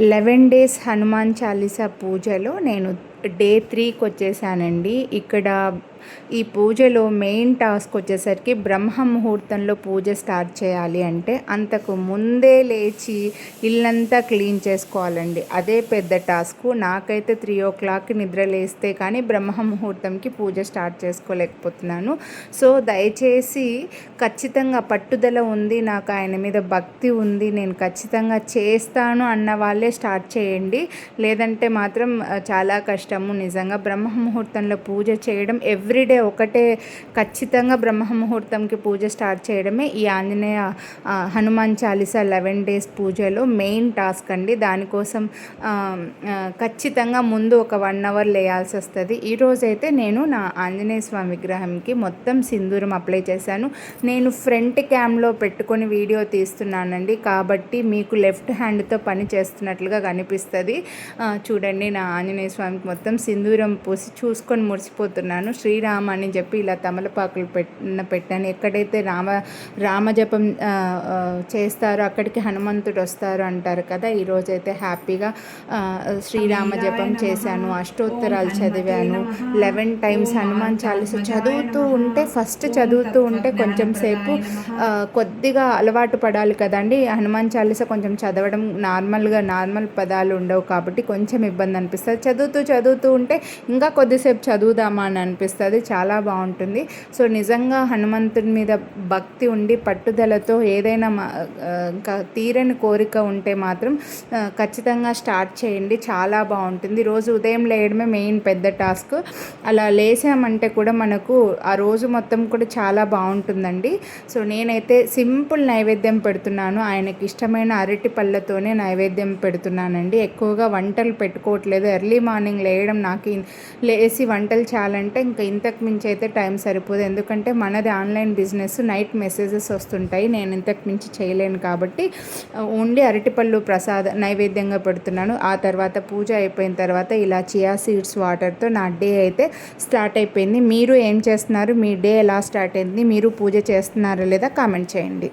11 days Hanuman Chalisa పూజలో నేను day 3కి వచ్చేసానండి. ఇక్కడ ఈ పూజలో మెయిన్ టాస్క్ వచ్చేసరికి బ్రహ్మ ముహూర్తంలో పూజ స్టార్ట్ చేయాలి అంటే అంతకు ముందే లేచి ఇల్లంతా క్లీన్ చేసుకోవాలండి. అదే పెద్ద టాస్క్. నాకైతే 3 o'clock నిద్ర లేస్తే కానీ బ్రహ్మ ముహూర్తంకి పూజ స్టార్ట్ చేసుకోలేకపోతున్నాను. సో దయచేసి ఖచ్చితంగా పట్టుదల ఉంది, నాకు ఆయన మీద భక్తి ఉంది, నేను ఖచ్చితంగా చేస్తాను అన్న వాళ్ళే స్టార్ట్ చేయండి. లేదంటే మాత్రం చాలా కష్టము. నిజంగా బ్రహ్మ ముహూర్తంలో పూజ చేయడం ఎవ్రీడే ఒకటే, ఖచ్చితంగా బ్రహ్మ ముహూర్తంకి పూజ స్టార్ట్ చేయడమే ఈ ఆంజనేయ హనుమాన్ చాలీసా 11 డేస్ పూజలో మెయిన్ టాస్క్ అండి. దానికోసం ఖచ్చితంగా ముందు ఒక 1 hour లేయాల్సి వస్తుంది. ఈరోజైతే నేను నా ఆంజనేయ స్వామి విగ్రహంకి మొత్తం సింధూరం అప్లై చేశాను. నేను ఫ్రంట్ క్యామ్లో పెట్టుకొని వీడియో తీస్తున్నానండి, కాబట్టి మీకు లెఫ్ట్ హ్యాండ్తో పని చేస్తున్నట్లుగా కనిపిస్తుంది. చూడండి, నా ఆంజనేయ స్వామికి మొత్తం సింధూరం పూసి చూసుకొని మురిసిపోతున్నాను. శ్రీరామ అని చెప్పి ఇలా తమలపాకులు పెట్టాను. ఎక్కడైతే రామజపం చేస్తారో అక్కడికి హనుమంతుడు వస్తారు అంటారు కదా. ఈరోజైతే హ్యాపీగా శ్రీరామ జపం చేశాను, అష్టోత్తరాలు చదివాను, 11 times హనుమాన్ చాలీస చదువుతూ ఉంటే కొంచెం సేపు కొద్దిగా అలవాటు పడాలి కదండి. హనుమాన్ చాలీస కొంచెం చదవడం నార్మల్ పదాలు ఉండవు కాబట్టి కొంచెం ఇబ్బంది అనిపిస్తుంది. చదువుతూ ఉంటే ఇంకా కొద్దిసేపు చదువుదామా అని అనిపిస్తుంది. చాలా బాగుంటుంది. సో నిజంగా హనుమంతుడి మీద భక్తి ఉండి పట్టుదలతో ఏదైనా ఇంకా తీరని కోరిక ఉంటే మాత్రం ఖచ్చితంగా స్టార్ట్ చేయండి. చాలా బాగుంటుంది. రోజు ఉదయం లేయడమే మెయిన్ పెద్ద టాస్క్. అలా లేసామంటే కూడా మనకు ఆ రోజు మొత్తం కూడా చాలా బాగుంటుందండి. సో నేనైతే సింపుల్ నైవేద్యం పెడుతున్నాను. ఆయనకి ఇష్టమైన అరటి పళ్ళతోనే నైవేద్యం పెడుతున్నానండి. ఎక్కువగా వంటలు పెట్టుకోవట్లేదు. ఎర్లీ మార్నింగ్ లేయడం, నాకు లేసి వంటలు చేయాలంటే ఇంకా ఇంతకు మించి అయితే టైం సరిపోదు. ఎందుకంటే మనది ఆన్లైన్ బిజినెస్, నైట్ మెసేజెస్ వస్తుంటాయి. నేను ఇంతకు మించి చేయలేను కాబట్టి ఓన్లీ అరటిపళ్ళు నైవేద్యంగా పెడుతున్నాను. ఆ తర్వాత పూజ అయిపోయిన తర్వాత ఇలా చియా సీడ్స్ వాటర్తో నా డే అయితే స్టార్ట్ అయిపోయింది. మీరు ఏం చేస్తున్నారు? మీ డే ఎలా స్టార్ట్ అయింది? మీరు పూజ చేస్తున్నారా లేదా కామెంట్ చేయండి.